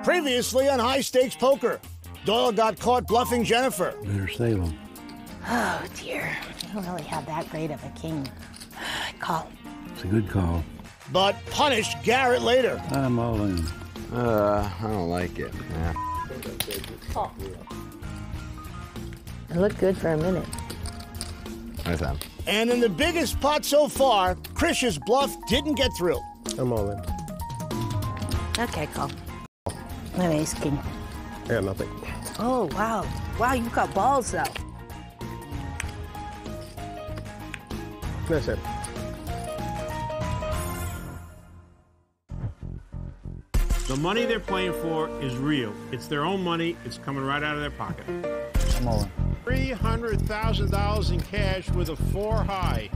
Previously on High Stakes Poker, Doyle got caught bluffing Jennifer. Better save him. Oh, dear. I don't really have that great of a king. Call. It's a good call. But punished Garrett later. I'm all in. I don't like it. Yeah. Oh. It looked good for a minute. Nice time. And in the biggest pot so far, Krish's bluff didn't get through. I'm all in. Okay, call. No ace king. I got nothing. Oh, wow. Wow, you've got balls, though. That's it. The money they're playing for is real. It's their own money. It's coming right out of their pocket. I'm all in. $300,000 in cash with a 4 high.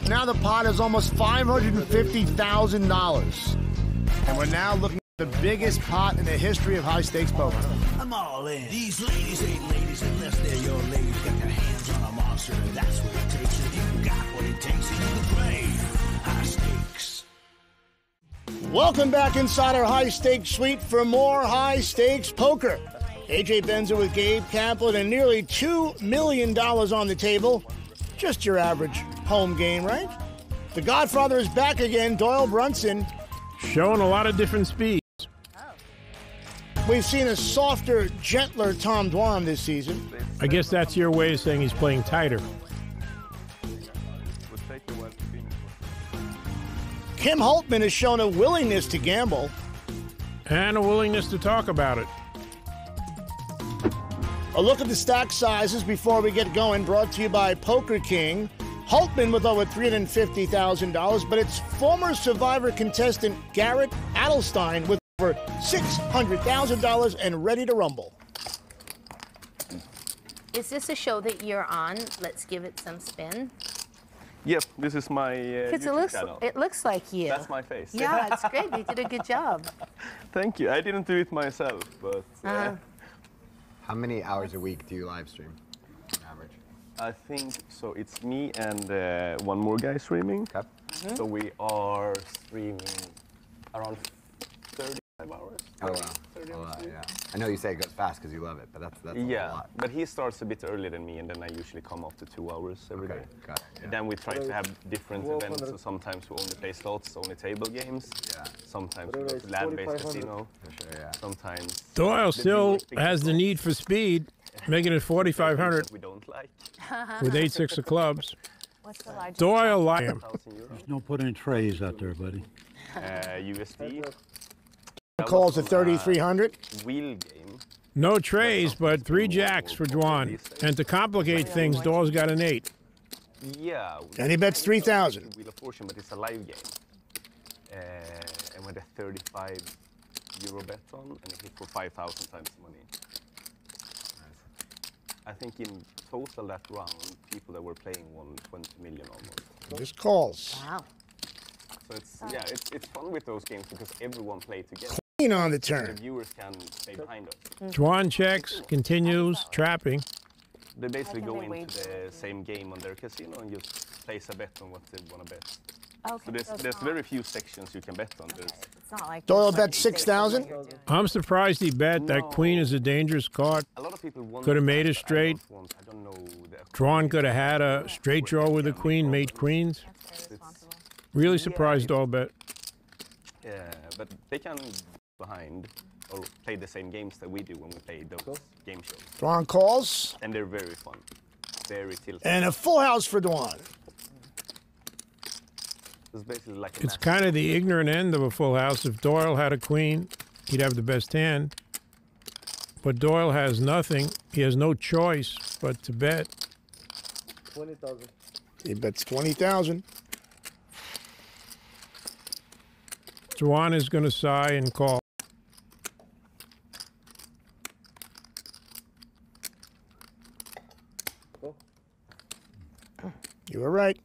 Now the pot is almost $550,000. And we're now looking at the biggest pot in the history of high stakes poker. I'm all in. These ladies ain't ladies unless they're your ladies. Got their hands on a monster, and that's what it takes. And you got what it takes, and you can play high stakes. Welcome back inside our high stakes suite for more high stakes poker. AJ Benza with Gabe Kaplan and nearly $2 million on the table. Just your average home game, right? The Godfather is back again, Doyle Brunson. Showing a lot of different speeds. We've seen a softer, gentler Tom Dwan this season. I guess that's your way of saying he's playing tighter. Kim Holtman has shown a willingness to gamble. And a willingness to talk about it. A look at the stack sizes before we get going, brought to you by Poker King. Holtman with over $350,000, but it's former Survivor contestant Garrett Adelstein with over $600,000 and ready to rumble. Is this a show that you're on? Let's give it some spin. Yep, this is my YouTube channel. It looks like you. That's my face. Yeah, it's great. You did a good job. Thank you. I didn't do it myself, but... How many hours a week do you live stream, on average? I think, so it's me and one more guy streaming. Okay. So we are streaming around 35 hours. Oh, wow. 30 A hours lot, a week. yeah. I know you say it goes fast because you love it, but that's a lot. But he starts a bit earlier than me, and then I usually come after 2 hours every day. Got it, yeah. And then we try to have different events, so sometimes we only play slots, only table games. Yeah. Sometimes we go to land-based casino. For sure, yeah. Sometimes... Doyle still big has the slots. need for speed, making it 4,500 We don't like. with 8-6 of clubs. What's the largest? Doyle like him. 1,000 euros. There's no putting trays out there, buddy. USD. Calls at 3,300. Wheel game. No trays, but 3 jacks for Dwan. And to complicate things, Doyle's got an 8. Yeah. And he bets 3,000. Wheel of Fortune, but it's a live game. And with a 35 euro bet on, and it hit for 5,000 times the money. I think in total that round, people that were playing won 20 million almost. Just calls. Wow. So it's fun with those games because everyone plays together. Clean on the The turn. viewers can stay behind us. Dwan checks, continues, trapping. They basically How can go they into wager? the same game on their casino and just place a bet on what they want to bet. Okay. So there's very few sections you can bet on. There's It's not like Doyle bet 6,000. I'm surprised he bet that queen is a dangerous card. a lot of people want Could have made it that, but straight. I don't know the Dwan could have had a straight draw with a queen, made queens. Really surprised Doyle bet. but they can behind or play the same games that we do when we play those game shows. Dwan calls. And they're very fun. Very tilted. And a full house for Dwan. It's basically like a It's match. kind of the ignorant end of a full house. If Doyle had a queen, he'd have the best hand. But Doyle has nothing. He has no choice but to bet. 20,000. He bets 20,000. Dwan is going to sigh and call. You were right.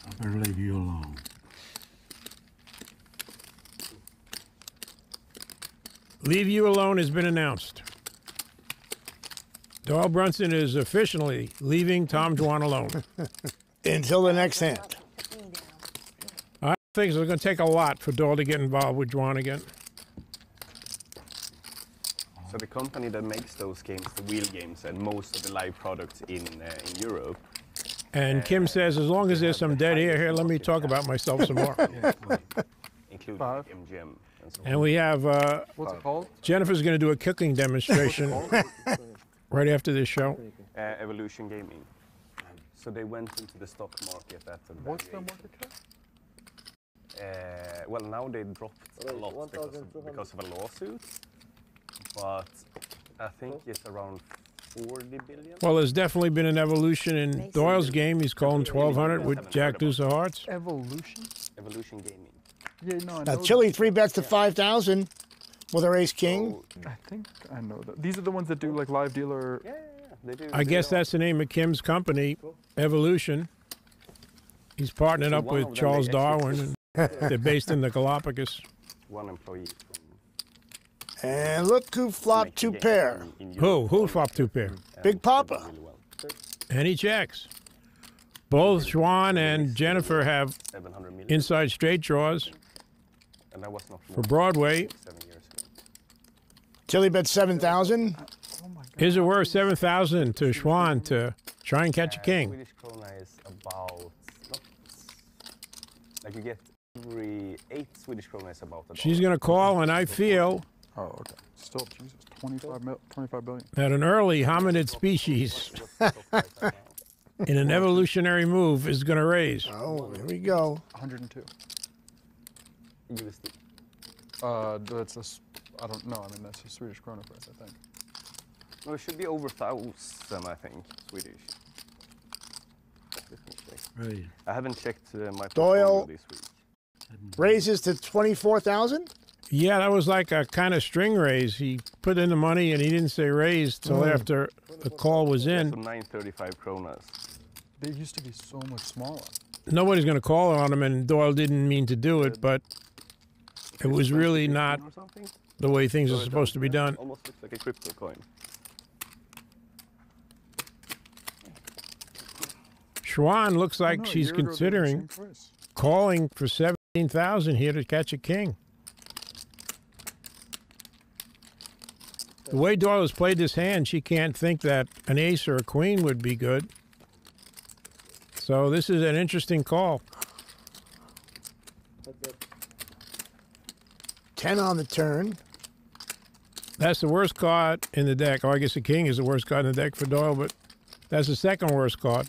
I better leave you alone. Leave You Alone has been announced. Doyle Brunson is officially leaving Tom Dwan alone. Until the next hand. Things are going to take a lot for Doyle to get involved with Juan again. So the company that makes those games, the wheel games, and most of the live products in Europe. And Kim says, as long as there's some dead air here, let me talk about myself some more. Including MGM. And we have What's it called? Jennifer's going to do a cooking demonstration right after this show. Evolution Gaming. So they went into the stock market at a What's the market cap? well, now they dropped a lot because of a lawsuit, but I think it's around 40 billion. Well, there's definitely been an evolution in Doyle's game. He's calling 1,200 with Jack Deuce of Hearts. Evolution? Evolution Gaming. Yeah, no, I Now, know Chile 3 bets to 5,000 with her ace king. I think I know that. These are the ones that do like live dealer. Yeah. They do. I guess that's the name of Kim's company, Evolution. He's partnered up one with of them Charles they Darwin. And they're based in the Galapagos. One employee. And look who flopped two pair. Who flopped two pair? Big Papa. And he checks. Both Juan and Jennifer have 700 million. inside straight draws And that was not for Broadway. 7 years ago. Tilly bet 7,000. Is it worth 7,000 to Juan to try and catch a king? Swedish krona is about, like you get every 8 Swedish krona is about a She's dollar. going to call, and I feel Oh, okay. Still, Jesus, 25 billion. that an early hominid species in an evolutionary move is going to raise. Oh, here we go. 102. USD. That's a. I don't know. I mean, that's a Swedish krona price, I think. No, it should be over 1,000, I think, Swedish. Right. I haven't checked my Doyle. portfolio this week. Raises to 24,000. Yeah, that was like a kind of string raise. He put in the money, and he didn't say raise till after the call was So in. 935 kronas. They used to be so much smaller. Nobody's going to call on him, and Doyle didn't mean to do it, but it was really not Or something? the way things So are it supposed to be done. Almost looks like a crypto coin. Schwan looks I like know, a she's year ago they were the considering same price. calling for 17,000 here to catch a king. The way Doyle has played this hand, she can't think that an ace or a queen would be good. So this is an interesting call. 10 on the turn. That's the worst card in the deck. Oh, I guess the king is the worst card in the deck for Doyle, but that's the second worst card.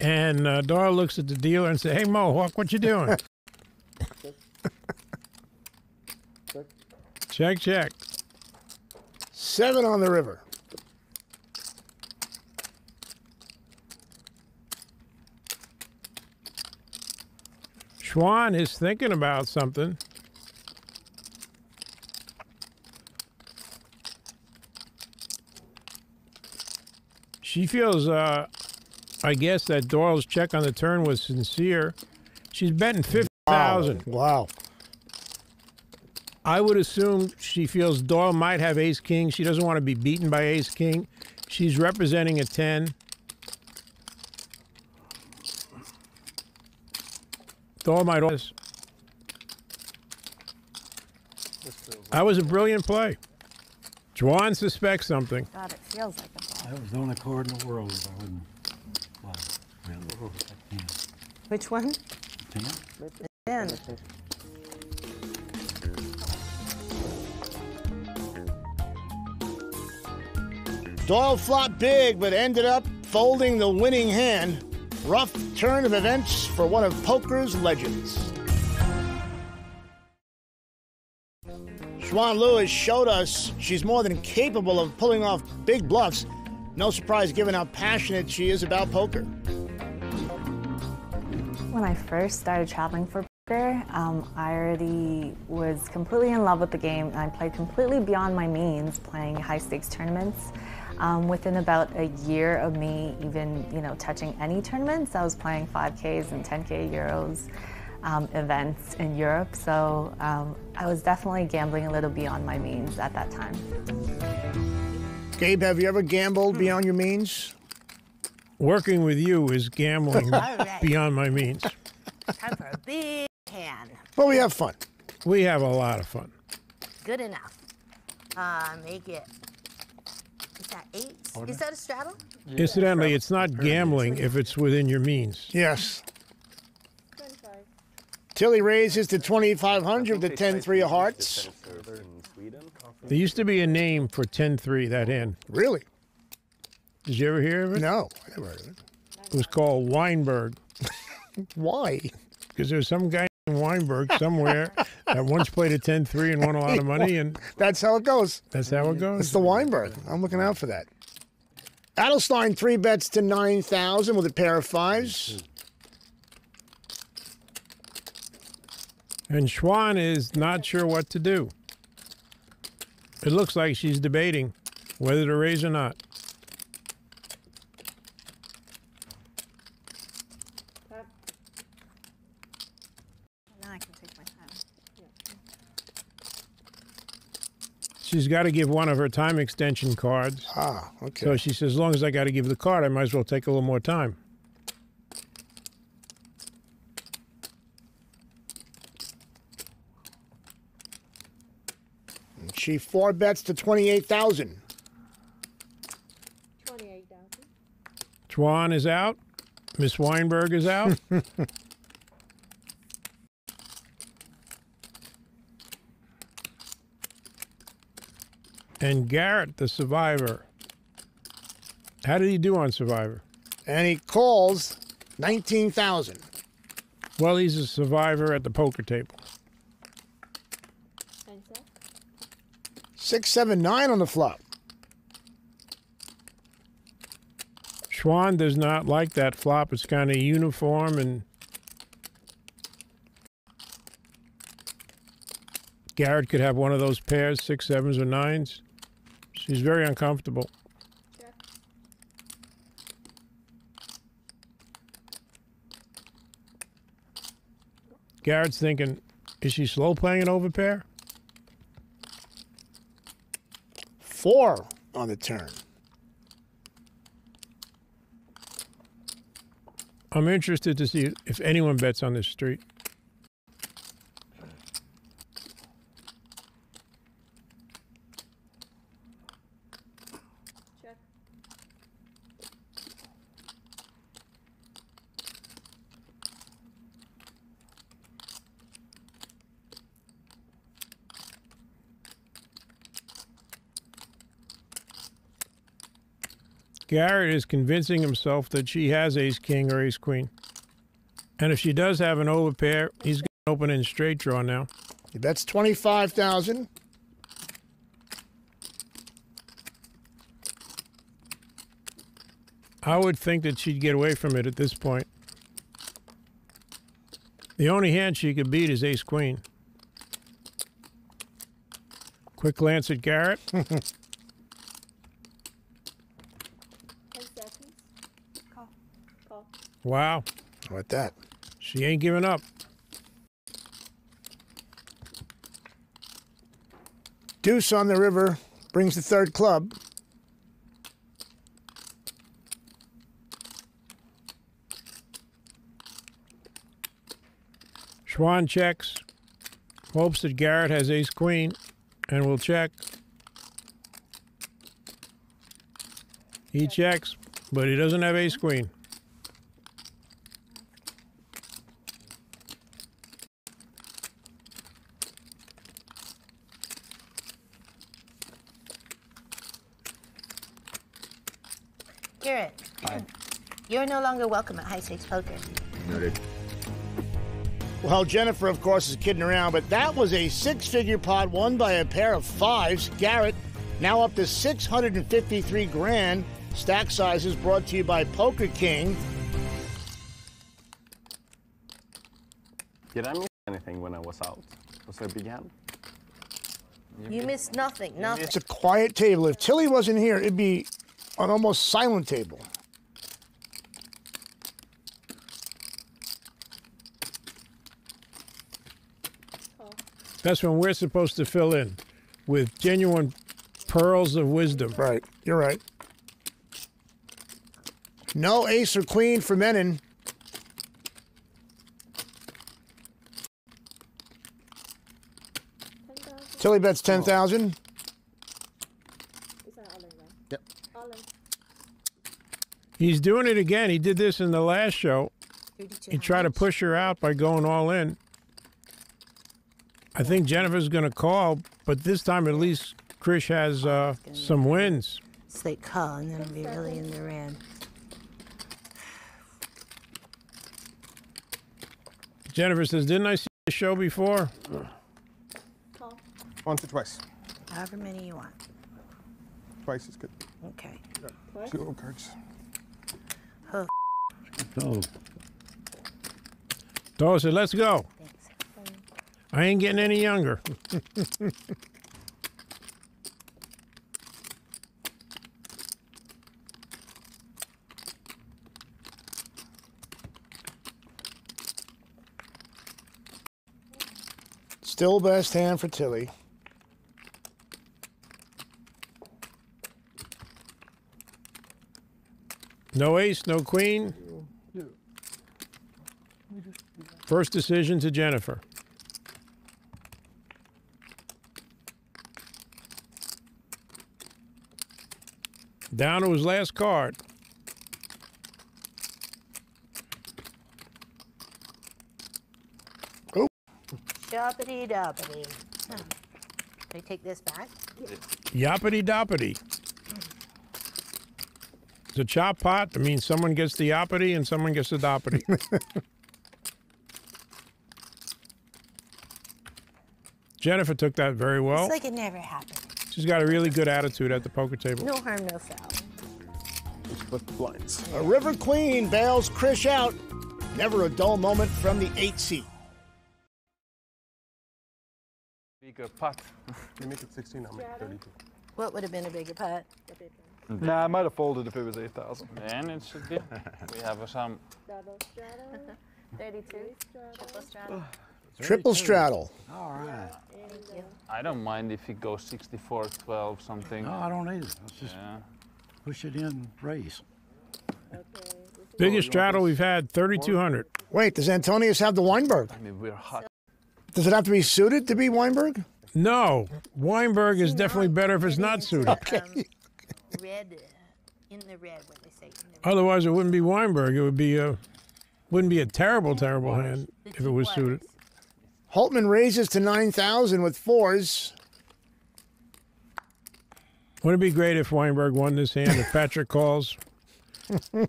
And Doyle looks at the dealer and says, "Hey, Mohawk, what you doing?" Check, check. 7 on the river. Schwan is thinking about something. She feels, I guess, that Doyle's check on the turn was sincere. She's betting 50,000. Wow. I would assume she feels Doyle might have ace-king. She doesn't want to be beaten by ace-king. She's representing a 10. Doyle might always. That was a brilliant play. Juan suspects something. God, it feels like a ball. That was the only card in the world that I wouldn't. Wow. Man, Which one? 10? 10. Doyle flopped big, but ended up folding the winning hand. Rough turn of events for one of poker's legends. Schwan Lewis showed us she's more than capable of pulling off big bluffs. No surprise given how passionate she is about poker. When I first started traveling for poker, I already was completely in love with the game, and I played completely beyond my means, playing high-stakes tournaments. Within about a year of me even, touching any tournaments, I was playing 5Ks and 10K euros events in Europe. So I was definitely gambling a little beyond my means at that time. Gabe, have you ever gambled beyond your means? Working with you is gambling All right. beyond my means. Time for a big But we have fun. We have a lot of fun. Good enough. Make it. Is that 8? Is that a straddle? Incidentally, it's not gambling if it's within your means. Yes. Tilly raises to 2,500 with the 10-3 of hearts. There used to be a name for 10-3, that hand. Really? Did you ever hear of it? No, I never heard of it. It was called Weinberg. Why? Because there's some guy in Weinberg somewhere that once played a 10-3 and won a lot of money, and that's how it goes. That's how it goes. It's the Weinberg. I'm looking out for that. Adelstein 3 bets to 9,000 with a pair of 5s. And Schwan is not sure what to do. It looks like she's debating whether to raise or not. Now I can take my time. She's got to give one of her time extension cards. Ah, okay. So she says, as long as I got to give the card, I might as well take a little more time. She 4 bets to 28,000. 28,000. Schwan is out. Miss Weinberg is out. And Garrett, the survivor. How did he do on Survivor? And he calls 19,000. Well, he's a survivor at the poker table. 6, 7, 9 on the flop. Schwan does not like that flop. It's kind of uniform, and Garrett could have one of those pairs, 6, 7s, or 9s. She's very uncomfortable. Garrett's thinking, is she slow playing an overpair? 4 on the turn. I'm interested to see if anyone bets on this street. Check. Garrett is convincing himself that she has ace-king or ace-queen. And if she does have an overpair, he's going to open in straight draw now. He bets 25,000. I would think that she'd get away from it at this point. The only hand she could beat is ace-queen. Quick glance at Garrett. 10 seconds. Call. Call. Wow. How about that? She ain't giving up. Deuce on the river brings the 3rd club. Schwan checks, hopes that Garrett has ace-queen, and will check. He checks, but he doesn't have ace-queen. Garrett, you're no longer welcome at High Stakes Poker. Noted. Well, Jennifer, of course, is kidding around, but that was a 6-figure pot won by a pair of 5s. Garrett, now up to 653 grand. Stack sizes brought to you by Poker King. Did I miss anything when I was out? Was I began? You missed nothing, nothing. It's a quiet table. If Tilly wasn't here, it'd be an almost silent table. That's when we're supposed to fill in with genuine pearls of wisdom. Right. You're right. No ace or queen for Menon. Tilly bets 10,000. It's an all in, right? Yep. All in. He's doing it again. He did this in the last show. 32 He tried to push her out by going all in. I think Jennifer's going to call, but this time at least Krish has some wins. Slate call, and then it'll be really in the red. Jennifer says, didn't I see the show before? Call. Once or twice. However many you want. Twice is good. Okay. Twice? 2 old cards. Oh, Oh, Doyle said, let's go. thanks. I ain't getting any younger. Still best hand for Tilly. No ace, no queen. First decision to Jennifer. Down to his last card. Shoppity doppity. Huh. Can I take this back? Yoppity doppity. It's a chop pot. That means someone gets the yoppity and someone gets the doppity. Jennifer took that very well. It's like it never happened. She's got a really good attitude at the poker table. No harm, no foul. Split the blinds. A River Queen bails Krish out. Never a dull moment from the 8 seat. Bigger putt. You make it 16, I'll make it 32. What would have been a bigger putt? Nah, I might have folded if it was 8,000. Then it should be. We have some. Double straddle. 32. Triple straddle. Triple straddle. all right. I don't mind if it goes 64, 12, something. No, I don't either. Let's just Yeah. push it in, raise. Biggest straddle we've had, 3,200. Wait, does Antonius have the Weinberg? I mean, we're hot. Does it have to be suited to be Weinberg? No, Weinberg is definitely better if it's not suited. Red, in the red, what they say. In the red. Otherwise, it wouldn't be Weinberg. It would be wouldn't be a terrible, terrible hand if it was suited. Holtman raises to 9,000 with fours. Wouldn't it be great if Weinberg won this hand? If Patrick calls,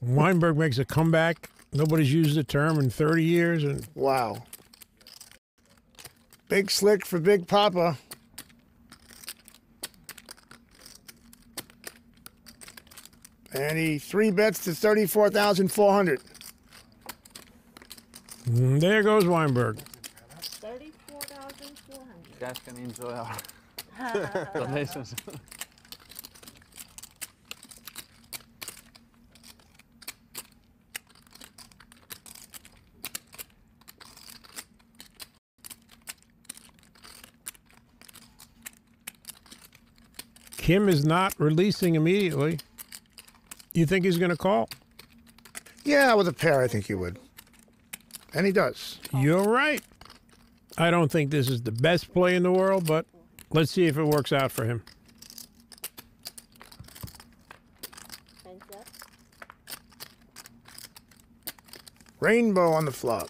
Weinberg makes a comeback. Nobody's used the term in 30 years, and Wow. Big slick for Big Papa. And he 3-bets to 34,400. There goes Weinberg. 34,400. You guys can enjoy our donations. Kim is not releasing immediately. You think he's going to call? Yeah, with a pair, I think he would. And he does. You're right. I don't think this is the best play in the world, but let's see if it works out for him. Hands up. Rainbow on the flop.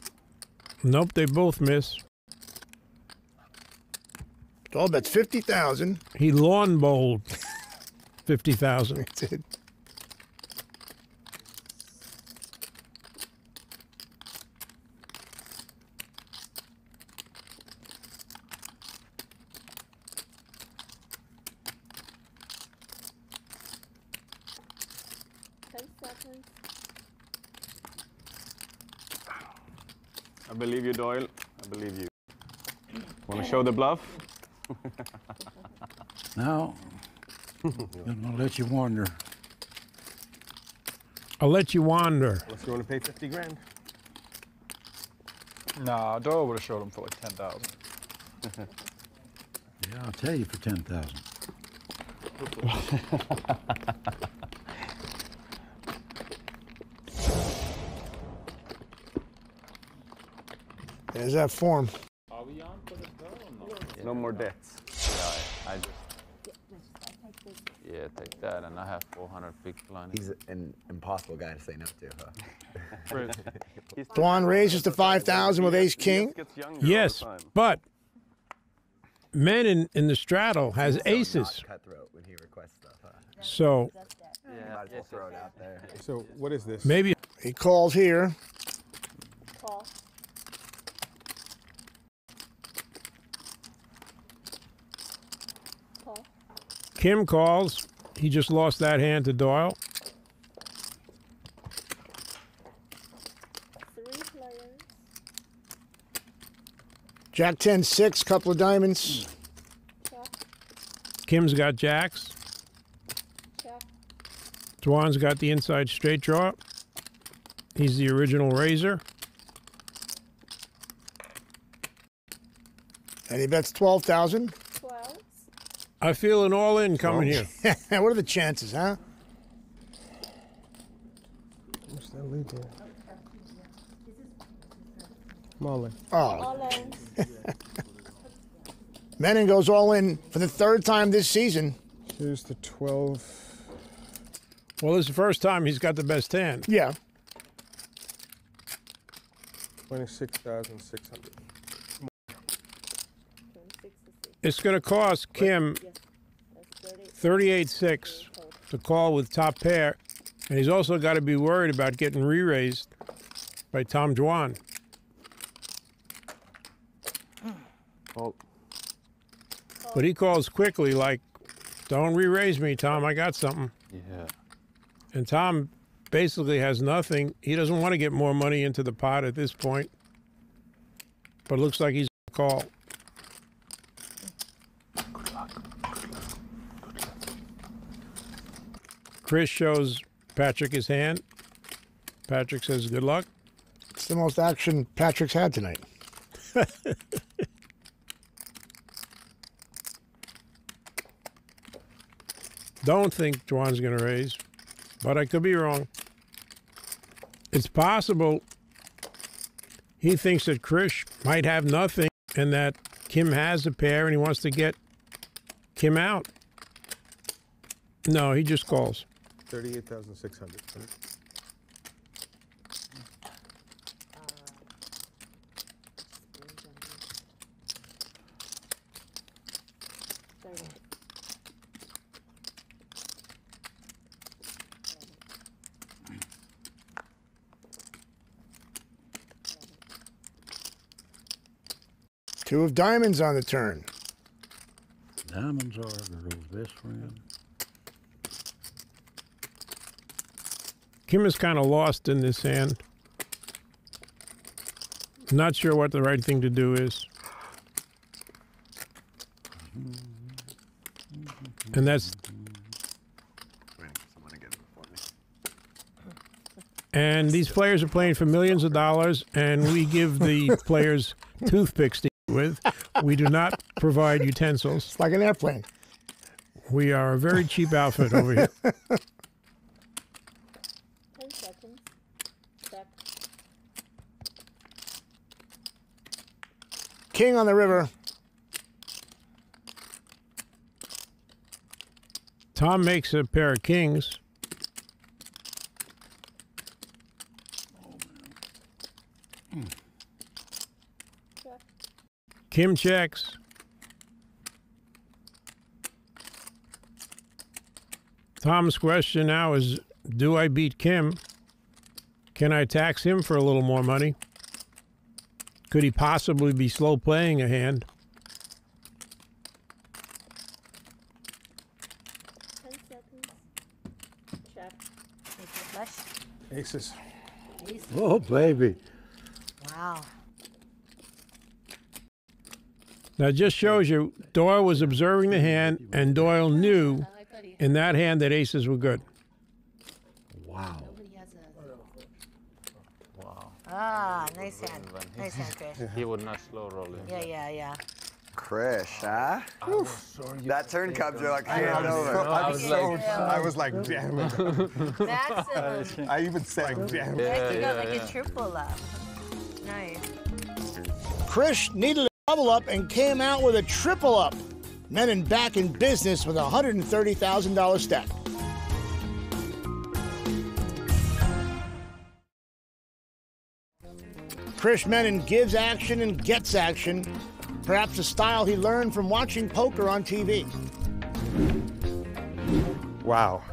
Nope, they both miss. All bets 50,000. He lawn bowled 50,000. He did. I believe you, Doyle. I believe you. Want to show the bluff? No. I'll let you wander. I'll let you wander. Unless you want to pay 50 grand. Nah, Doyle would have showed him for like 10,000. Yeah, I'll tell you for 10,000. There's that form. Are we on for the go or no? No more debts. I just yeah, take that, and I have 400 big blind. He's an impossible guy to say no to, huh? Dwan raises to 5,000 with ace king. Yes, but men in the straddle has aces. Not cutthroat when he requests stuff, huh? So Might as well throw it out there. So what is this? maybe He calls here. Call. Call. Kim calls. He just lost that hand to Doyle. 3 players. Jack 10-6, couple of diamonds. Check. Kim's got jacks. Check. Dwan's got the inside straight draw. He's the original raiser. And he bets 12,000. 12. I feel an all-in coming here. What are the chances, huh? What's that lead there? Molly. Oh. All in. Menon goes all in for the 3rd time this season. Here's the 12. Well, this is the first time he's got the best hand. Yeah. 26,600. It's going to cost Kim 38.6 to call with top pair, and he's also got to be worried about getting re-raised by Tom Dwan. Oh. But he calls quickly, like, don't re-raise me, Tom, I got something. Yeah. And Tom basically has nothing. He doesn't want to get more money into the pot at this point. But it looks like he's going to call. Chris shows Patrick his hand. Patrick says, good luck. It's the most action Patrick's had tonight. Don't think Dwan's going to raise, but I could be wrong. It's possible he thinks that Chris might have nothing and that Kim has a pair and he wants to get Kim out. No, he just calls. 38,600. Two of diamonds on the turn. Diamonds are a girl's best friend. Kim is kind of lost in this hand. Not sure what the right thing to do is. And that's... And these players are playing for millions of dollars, and we give the players toothpicks to eat with. We do not provide utensils. It's like an airplane. We are a very cheap outfit over here. 10 seconds. Check. King on the river. Tom makes a pair of kings. Kim checks. Tom's question now is, do I beat Kim? Can I tax him for a little more money? Could he possibly be slow playing a hand? 10 seconds. Check. Aces. Aces. Oh, baby. Wow. Now, it just shows you Doyle was observing the hand, and Doyle knew in that hand that aces were good. Wow. Wow. Ah, nice hand. Nice hand, Chris. He would not slow roll it. Yeah. Chris, huh? That turn comes, you're like, hand over. I was like, damn it. That's I even said, damn it. You got like a triple up. Nice. Chris needed a double up and came out with a triple up. Menon back in business with a $130,000 stack. Chris Menon gives action and gets action, perhaps a style he learned from watching poker on TV. Wow,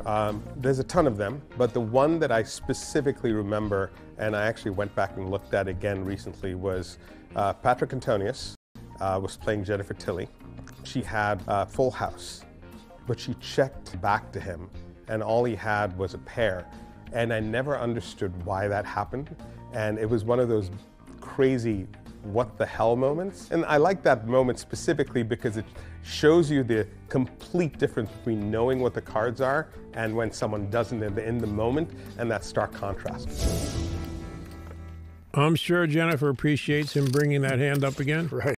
there's a ton of them, but the one that I specifically remember, and I actually went back and looked at again recently, was Patrick Antonius was playing Jennifer Tilly. She had a full house, but she checked back to him, and all he had was a pair. And I never understood why that happened, and it was one of those crazy what the hell moments. And I like that moment specifically because it shows you the complete difference between knowing what the cards are and when someone doesn't in the moment, and that stark contrast. I'm sure Jennifer appreciates him bringing that hand up again. Right.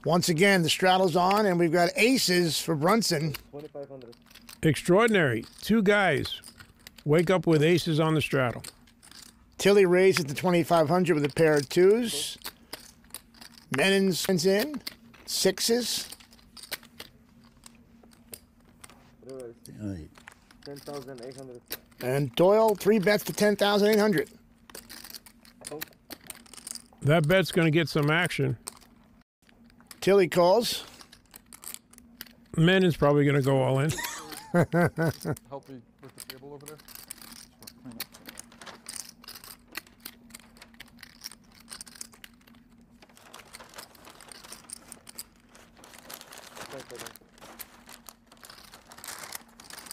Once again, the straddle's on, and we've got aces for Brunson. 2,500. Extraordinary. Two guys wake up with aces on the straddle. Tilly raises to 2,500 with a pair of twos. Menon's in. Sixes. 10,800. And Doyle, 3 bets to 10,800. That bet's going to get some action. Tilly calls. Menon's probably going to go all in. Help me with the table over there.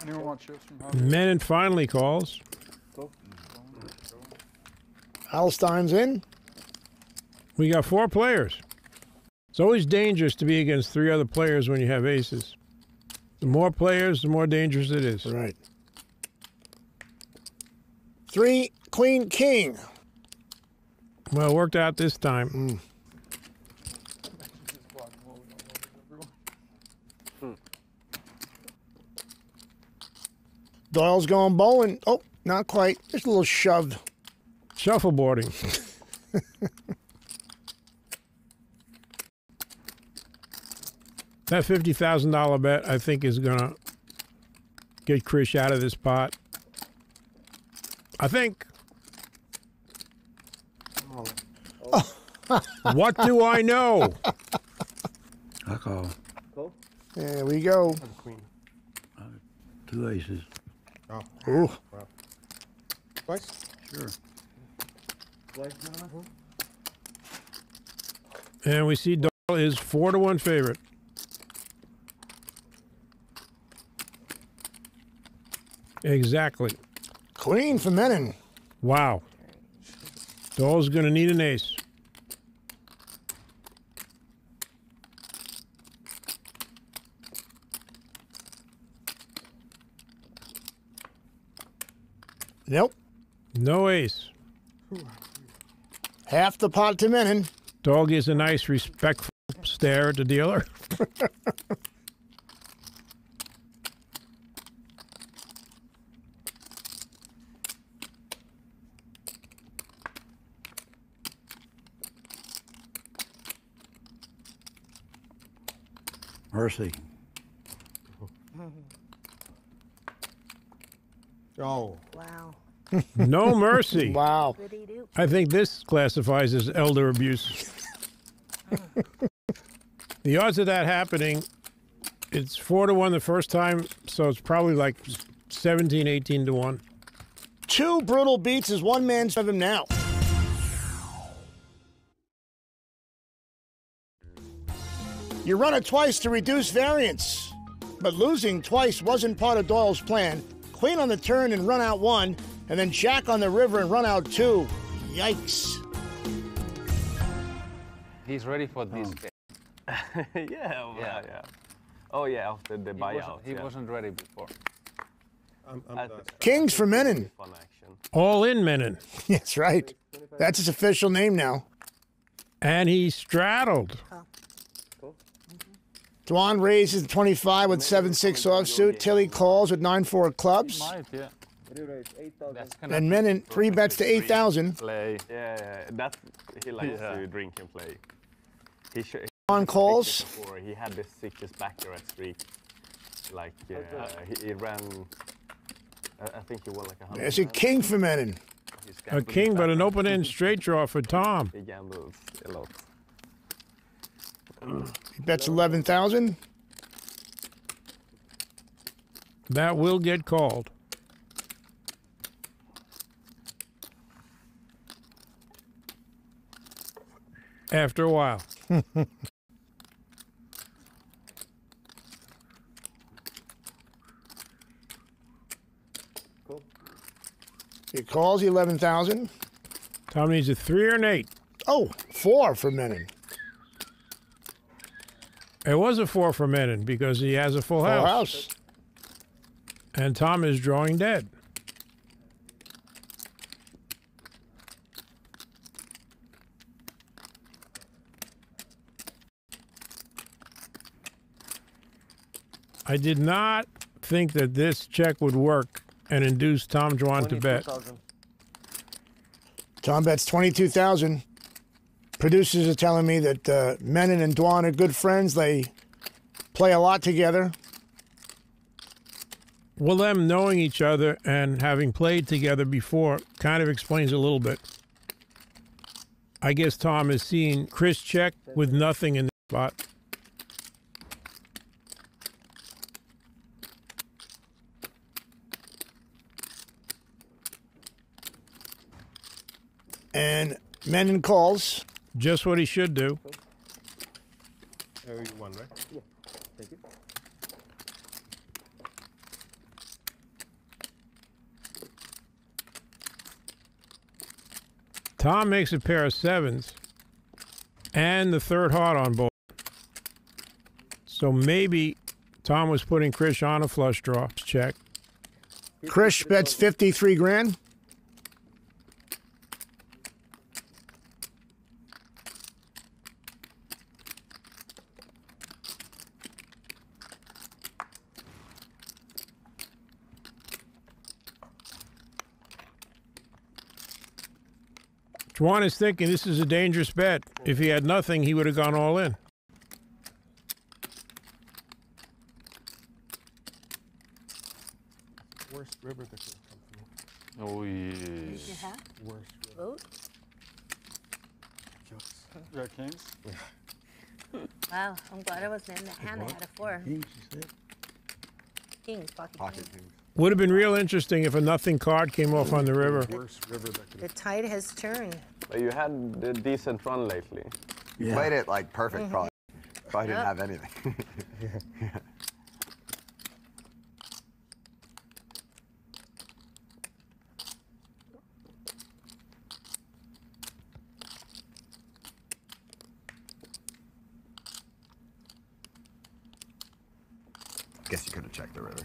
Anyone want chips from Harman? Menon finally calls. Alstein's in. We got 4 players. It's always dangerous to be against 3 other players when you have aces. The more players, the more dangerous it is. Right. 3, Queen, King. Well, it worked out this time. Doyle's going bowling. Oh, not quite. Just a little shoved. Shuffleboarding. That $50,000 bet, I think, is going to get Chris out of this pot. I think. What do I know? I call. There we go. Queen. 2 aces. Oh. Ooh. Wow. Twice? Sure. And we see Doyle is 4-1 favorite. Exactly. Queen for Menon. Wow. Doyle's going to need an ace. Nope. No ace. Half the pot to Menon. Doyle gives a nice, respectful stare at the dealer. Mercy. Oh. Wow. No mercy. Wow. I think this classifies as elder abuse. The odds of that happening, it's 4-1 the first time, so it's probably like 17, 18 to 1. 2 brutal beats as one man's of him now. You run it twice to reduce variance, but losing twice wasn't part of Doyle's plan. Queen on the turn and run out 1, and then Jack on the river and run out 2. Yikes. He's ready for this game. yeah. Oh yeah, after the buyout. He wasn't ready before. Kings for Menon. Fun action. All in Menon. That's right. That's his official name now. And he straddled. Dwan raises to 25 with 7-6 offsuit. Tilly calls with 9-4 clubs. Might, yeah. And Menon 3 bets to 8,000. Play. Yeah. That he likes to drink and play. He On calls. Before, he had the sickest baccarat streak. Like, he ran, I think he won like 100. There's a king for Menon. A king, but an open-end straight draw for Tom. He gambles a lot. He bets 11,000. That will get called. After a while. He calls 11,000. Tom needs a 3 or an 8. Oh, 4 for Menon. It was a 4 for Menon because he has a full house. And Tom is drawing dead. I did not think that this check would work and induce Tom Dwan to bet. Tom bets 22,000. Producers are telling me that Menon and Dwan are good friends. They play a lot together. Well, them knowing each other and having played together before kind of explains a little bit. I guess Tom has seen Chris check with nothing in the spot. And Menon calls. Just what he should do. Oh, you won, right? Yeah. Thank you. Tom makes a pair of 7s and the 3rd heart on board. So maybe Tom was putting Chris on a flush draw. Check. Chris bets 53 grand. Dwan is thinking this is a dangerous bet. If he had nothing, he would have gone all in. Worst river that could come Oh, yeah. Did you have? Worst river. Vote? Yeah, kings? Wow, I'm glad I wasn't in that hand. I had a 4. Kings, you said? Kings, pocket kings. Would have been real interesting if a nothing card came off on the river. Worst river that could The tide has turned. But you had a decent run lately. You played it like perfect, probably. Probably didn't Yep. have anything. Yeah. Guess you could have checked the river.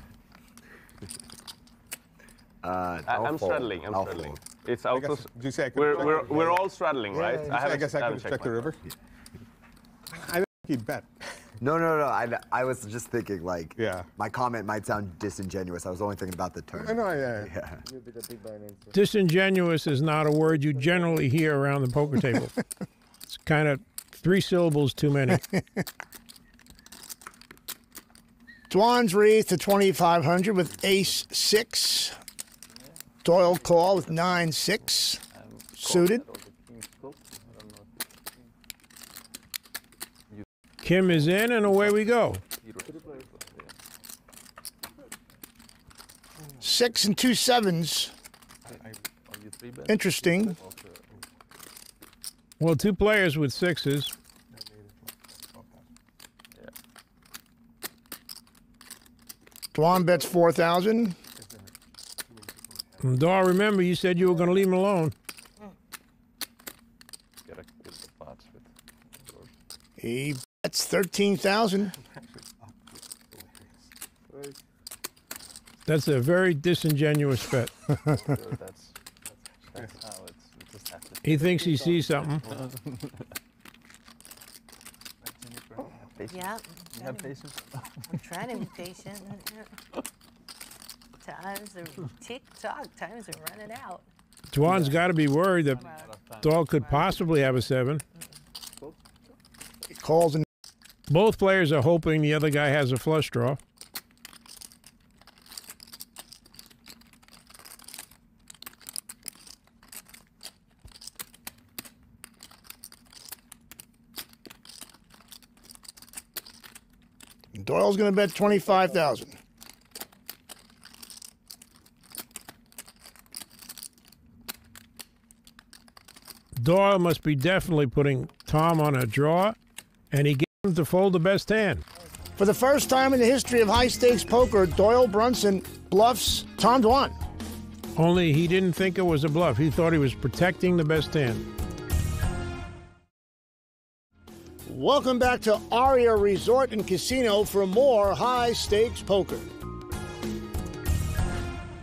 I'm straddling. I'm straddling. It's also. Did you say I could we're all straddling, right? I guess I could check the river. I think he'd bet. No. I was just thinking, like, my comment might sound disingenuous. I was only thinking about the turn. Yeah. Disingenuous is not a word you generally hear around the poker table. It's kind of 3 syllables too many. Dwan's raised to 2,500 with ace 6. Doyle call with 9-6. Suited. Kim is in, and away we go. 6 and 2 7s. Interesting. Well, 2 players with 6s. Dwan bets 4,000. Dar, remember you said you were going to leave him alone. He bets 13,000. That's a very disingenuous bet. That's how it's just happens. He thinks he sees something. Yeah. You have patience? I'm trying to be patient. Times are tick-tock. Times are running out. Dwan's got to be worried that Doyle could possibly have a 7. He calls and Both players are hoping the other guy has a flush draw. Doyle's going to bet 25,000. Doyle must be definitely putting Tom on a draw, and he gets him to fold the best hand. For the first time in the history of high-stakes poker, Doyle Brunson bluffs Tom Dwan. Only he didn't think it was a bluff. He thought he was protecting the best hand. Welcome back to Aria Resort and Casino for more high-stakes poker.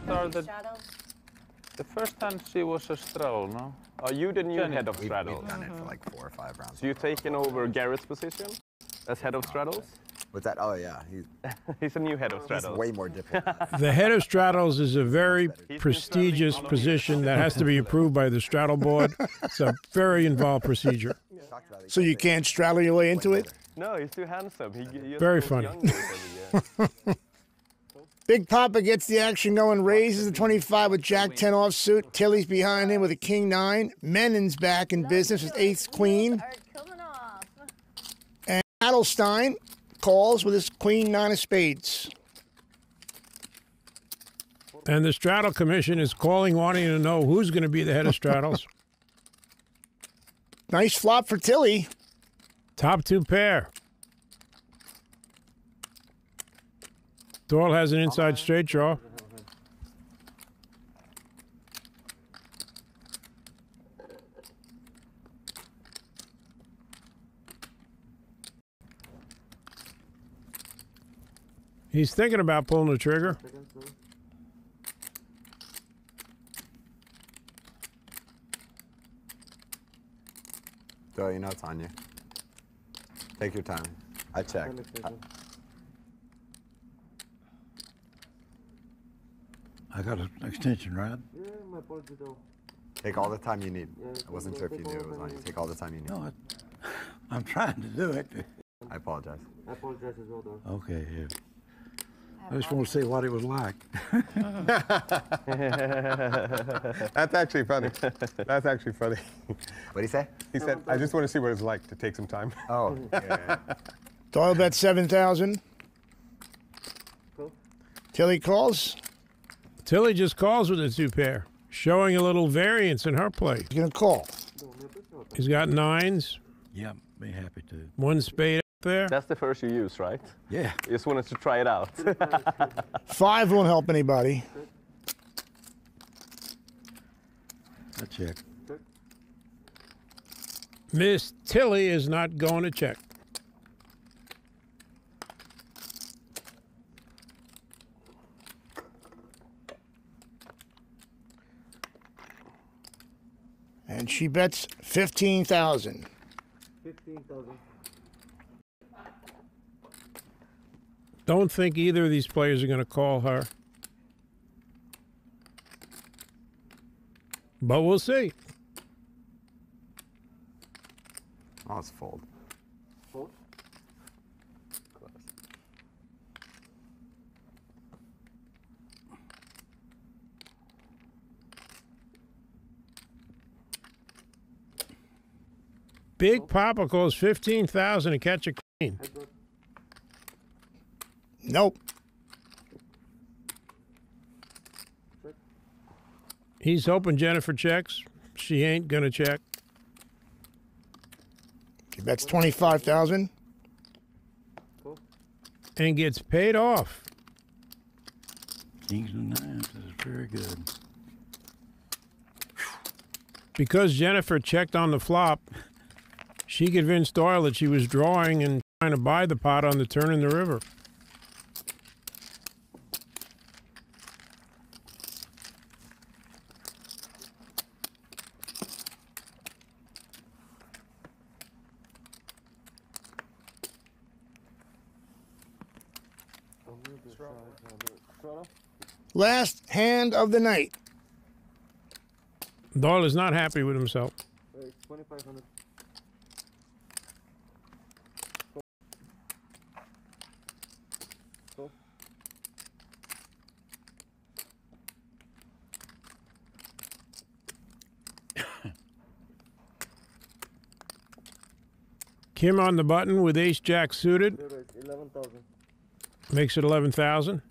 The first hand she was a straddle, no? Are you the new head of straddle? We've done it for like 4 or 5 rounds. So you're taking over Garrett's position as head of straddles? What's that? Oh, yeah. He's a new head of straddles. He's way more difficult. The head of straddles is a very prestigious position that has to be approved by the straddle board. It's a very involved procedure. So you can't straddle your way into it? No, he's too handsome. Very funny. Big Papa gets the action going, raises the 25 with Jack-10 offsuit. Tilly's behind him with a King-9. Menin's back in business with Ace-Queen. And Adelstein calls with his Queen-9 of spades. And the straddle commission is calling, wanting to know who's going to be the head of straddles. Nice flop for Tilly. Top 2 pair. Doyle has an inside straight draw. He's thinking about pulling the trigger. So you know it's on you. Take your time. I check. I got an extension, right? Take all the time you need. I wasn't sure if you knew it was on you. Take all the time you need. No, I'm trying to do it. I apologize. I apologize as well, though. Okay, yeah. I just want to see what it was like. That's actually funny. That's actually funny. What did he say? He said, I just want to see what it's like to take some time. Oh, yeah. Doyle bets 7,000. Tilly calls. Tilly just calls with a 2 pair, showing a little variance in her play. He's going to call. He's got 9s. Yeah, be happy to. 1 spade up there. That's the first you use, right? Yeah. You just wanted to try it out. 5 won't help anybody. I check. Miss Tilly is not going to check. And she bets 15,000. 15,000. Don't think either of these players are going to call her. But we'll see. Oh, it's fold. Fold? Big Papa calls 15,000 to catch a queen. Nope. He's hoping Jennifer checks. She ain't going to check. She bets 25,000. And gets paid off. Kings and 9s is very good. Because Jennifer checked on the flop, she convinced Doyle that she was drawing and trying to buy the pot on the turn in the river. Last hand of the night. Doyle is not happy with himself. 2,500. Fold. Kim on the button with ace jack suited. 11,000. Makes it 11,000.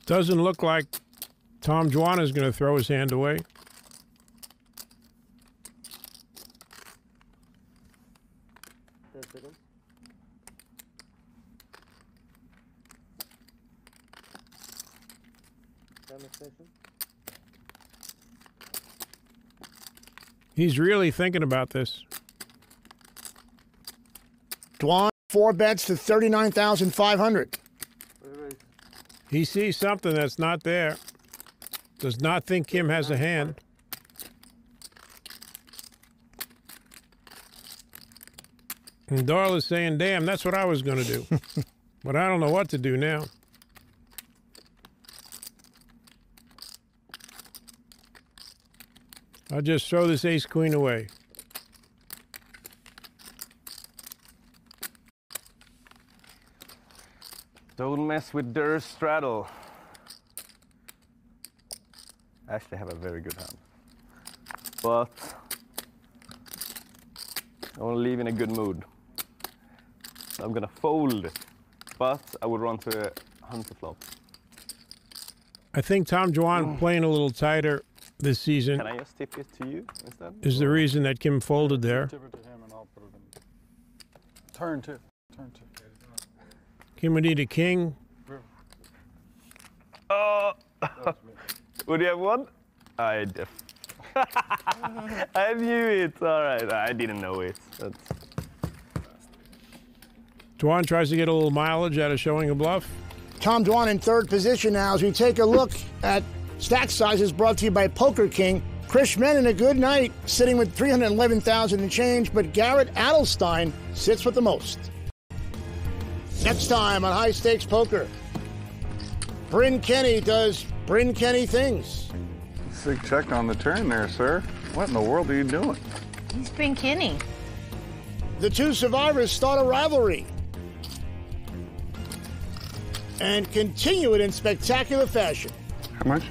Doesn't look like Tom Juan is going to throw his hand away. He's really thinking about this. Dwan, 4 bets to 39,500. He sees something that's not there. Does not think Kim has a hand. And Doyle is saying, damn, that's what I was going to do. But I don't know what to do now. I'll just throw this ace-queen away. Don't mess with their straddle. I actually have a very good hand. But I want to leave in a good mood. So I'm gonna fold, but I would run to a hunter flop. I think Tom Juan playing a little tighter this season. Can I just tip it to you instead? Is the reason that Kim folded there. Tip it to him and I'll put it in. Turn two. Turn two. Kim would need a king. Oh! Would you have one? I def. I knew it. All right. I didn't know it. That's... Dwan tries to get a little mileage out of showing a bluff. Tom Dwan in third position now as we take a look at stack sizes brought to you by Poker King. Chris Menon, a good night, sitting with 311,000 and change, but Garrett Adelstein sits with the most. Next time on High Stakes Poker, Bryn Kenny does Bryn Kenny things. Sig check on the turn there, sir. What in the world are you doing? He's Bryn Kenny. The two survivors start a rivalry and continue it in spectacular fashion. How much?